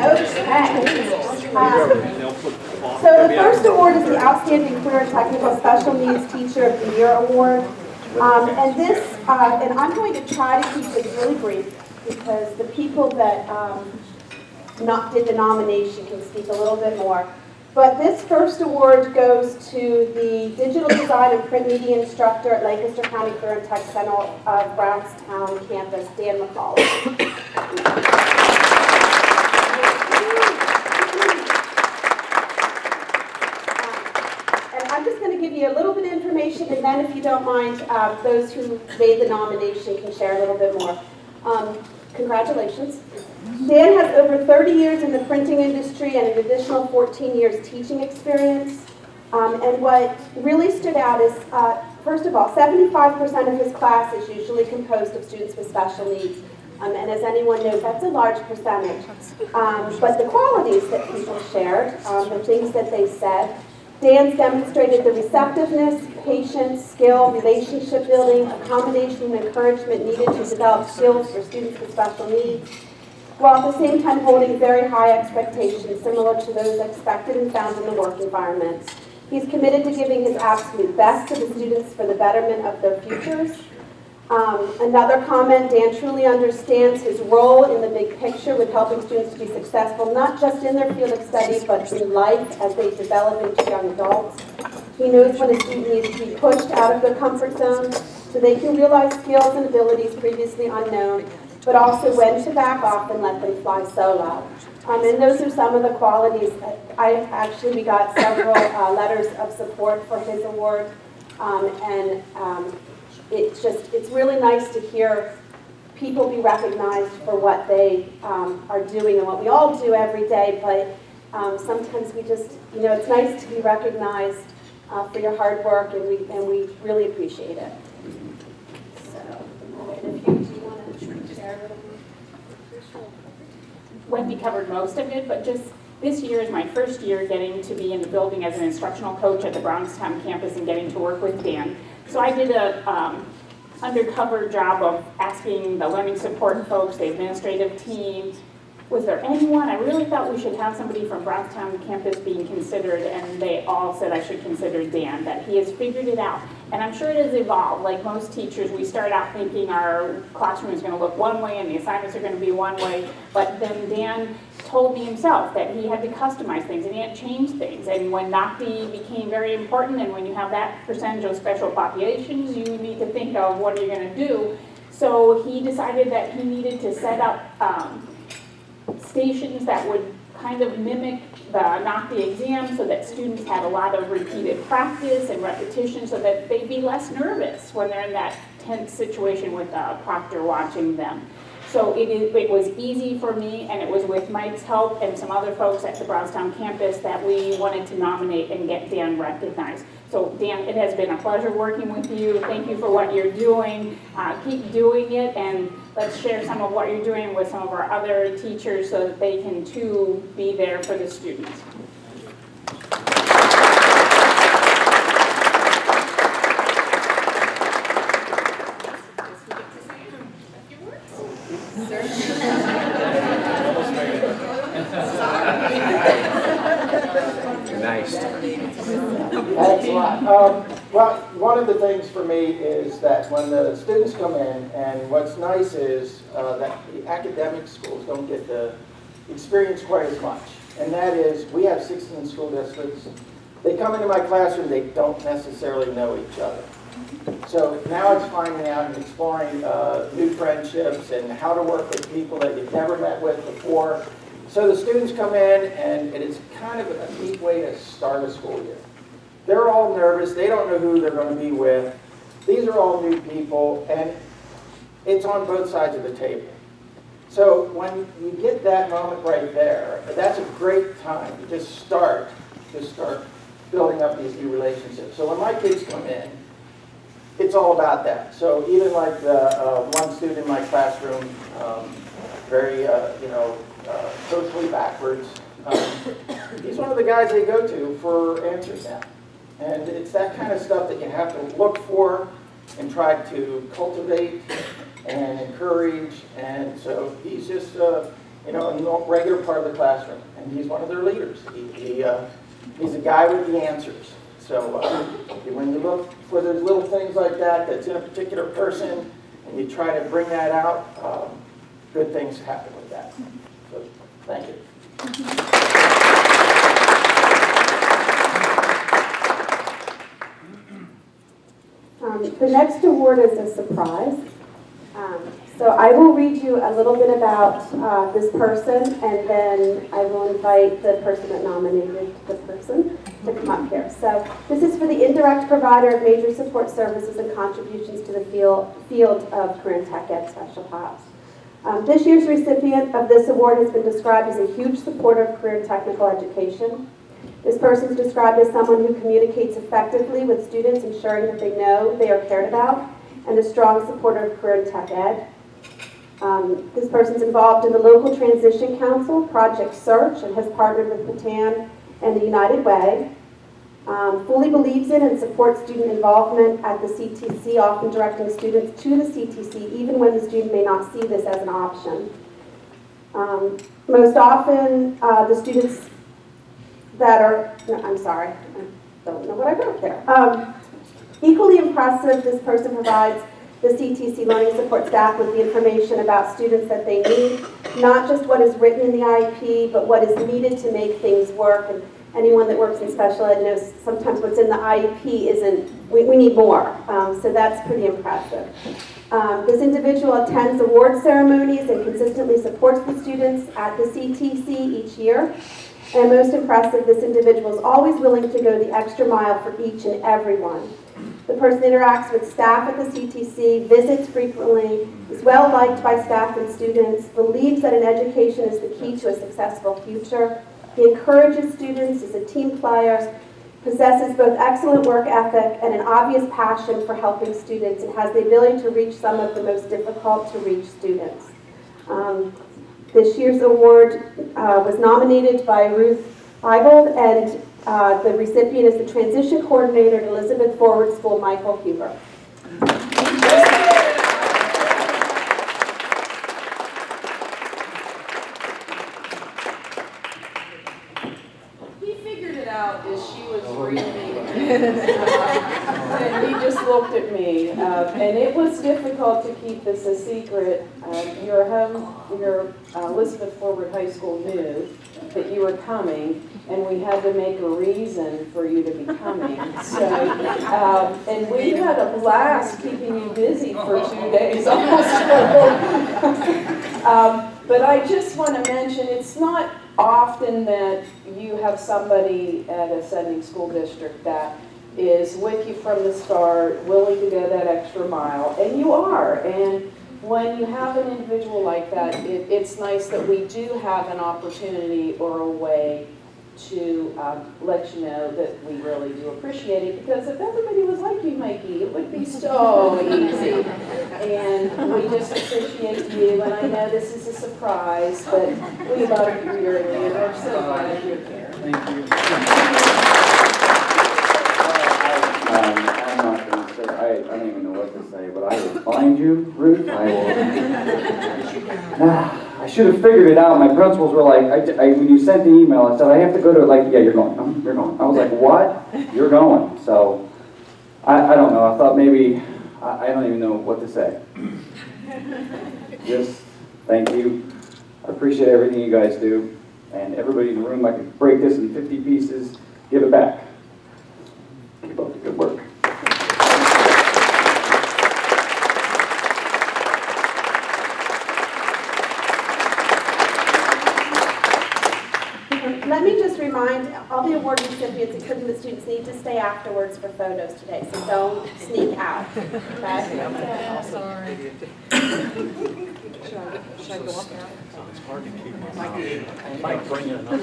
Okay. So the first award is the Outstanding Career and Technical Special Needs Teacher of the Year Award. And I'm going to try to keep this really brief because the people that did the nomination can speak a little bit more. But this first award goes to the Digital Design and Print Media Instructor at Lancaster County Career and Tech Center of Brownstown campus, Dan McCauley. I'm just going to give you a little bit of information, and then if you don't mind, those who made the nomination can share a little bit more. Congratulations. Dan has over 30 years in the printing industry and an additional 14 years teaching experience. And what really stood out is, first of all, 75% of his class is usually composed of students with special needs. And as anyone knows, that's a large percentage. But the qualities that people shared, the things that they said, Dan's demonstrated the receptiveness, patience, skill, relationship building, accommodation, and encouragement needed to develop skills for students with special needs, while at the same time holding very high expectations similar to those expected and found in the work environment. He's committed to giving his absolute best to the students for the betterment of their futures. Another comment, Dan truly understands his role in the big picture with helping students to be successful, not just in their field of study, but in life as they develop into young adults. He knows when a student needs to be pushed out of their comfort zone so they can realize skills and abilities previously unknown, but also when to back off and let them fly solo. And those are some of the qualities. We got several letters of support for his award, it's really nice to hear people be recognized for what they are doing and what we all do every day, but sometimes we just, it's nice to be recognized for your hard work, and we really appreciate it. So, if do you want to share a little more? Wendy covered most of it, but just this year is my first year getting to be in the building as an instructional coach at the Brownstown campus and getting to work with Dan. So I did a undercover job of asking the learning support folks, the administrative team, was there anyone? I really thought we should have somebody from Brownstown campus being considered, and they all said I should consider Dan, that he has figured it out. And I'm sure it has evolved. Like most teachers, we start out thinking our classroom is going to look one way and the assignments are going to be one way, but then Dan told me himself that he had to customize things and he had to change things. And when NOCTI became very important, and when you have that percentage of special populations, you need to think of what are you going to do. So he decided that he needed to set up stations that would kind of mimic the NOCTI exam so that students had a lot of repeated practice and repetition so that they'd be less nervous when they're in that tense situation with a proctor watching them. So it was easy for me, and it was with Mike's help and some other folks at the Brownstown campus that we wanted to nominate and get Dan recognized. So Dan, it has been a pleasure working with you. Thank you for what you're doing. Keep doing it, and let's share some of what you're doing with some of our other teachers so that they can too be there for the students. Nice. Thanks a lot. Well, one of the things for me is that when the students come in, and what's nice is that the academic schools don't get to experience quite as much. And that is, we have 16 school districts. They come into my classroom, they don't necessarily know each other. So now it's finding out and exploring new friendships and how to work with people that you've never met with before. So the students come in, and it is kind of a neat way to start a school year. They're all nervous. They don't know who they're going to be with. These are all new people, and it's on both sides of the table. So when you get that moment right there, that's a great time to just start building up these new relationships. So when my kids come in, it's all about that. So even like the one student in my classroom, very socially backwards, he's one of the guys they go to for answers now. And it's that kind of stuff that you have to look for and try to cultivate and encourage. And so he's just you know, in the regular part of the classroom, and he's one of their leaders. He's a guy with the answers. So when you look for those little things like that that's in a particular person, and you try to bring that out, good things happen with that. So thank you. The next award is a surprise. So I will read you a little bit about this person, and then I will invite the person that nominated the person to come up here. So this is for the indirect provider of major support services and contributions to the field of career and tech ed special paths. This year's recipient of this award has been described as a huge supporter of career and technical education. This person is described as someone who communicates effectively with students, ensuring that they know they are cared about, and a strong supporter of career and tech ed. This person's involved in the local transition council, Project Search, and has partnered with Patan and the United Way. Fully believes in and supports student involvement at the CTC, often directing students to the CTC, even when the student may not see this as an option. Most often, the students that are, no, I'm sorry, I don't know what I wrote there. Equally impressive, this person provides the CTC learning support staff with the information about students that they need, not just what is written in the IEP, but what is needed to make things work. And anyone that works in special ed knows sometimes what's in the IEP isn't, we need more. So that's pretty impressive. This individual attends award ceremonies and consistently supports the students at the CTC each year. And most impressive, this individual is always willing to go the extra mile for each and every one. The person interacts with staff at the CTC, visits frequently, is well liked by staff and students, believes that an education is the key to a successful future. He encourages students, is a team player, possesses both excellent work ethic and an obvious passion for helping students, and has the ability to reach some of the most difficult to reach students. This year's award was nominated by Ruth Eibold, and the recipient is the transition coordinator at Elizabeth Forward School, Michael Huber. He figured it out as she was reading, and he just looked at me, and it was difficult to keep this a secret. Your Elizabeth Forward High School knew that you were coming, and we had to make a reason for you to be coming. So, and we had a blast keeping you busy for 2 days almost. But I just want to mention, it's not often that you have somebody at a sending school district that is with you from the start, willing to go that extra mile, and you are. And when you have an individual like that, it's nice that we do have an opportunity or a way to let you know that we really do appreciate it, because if everybody was like you, Mikey, it would be so easy. And we just appreciate you, and I know this is a surprise, but we love you dearly, and we're so glad you're here. Thank you. I'm not going to say, I don't even know what to say, but I will find you, Ruth. I will. I should have figured it out. My principals were like, when you sent the email, I said, I have to go to it. Like, yeah, you're going. You're going. I was like, what? You're going. So, I don't know. I thought maybe, I don't even know what to say. Just thank you. I appreciate everything you guys do. And everybody in the room, I could break this in 50 pieces, give it back. Keep up the good work. Let me just remind all the award recipients, including the students, need to stay afterwards for photos today, so don't sneak out. Okay? Sorry. Should I go up there? It's hard to keep. I might bring it up.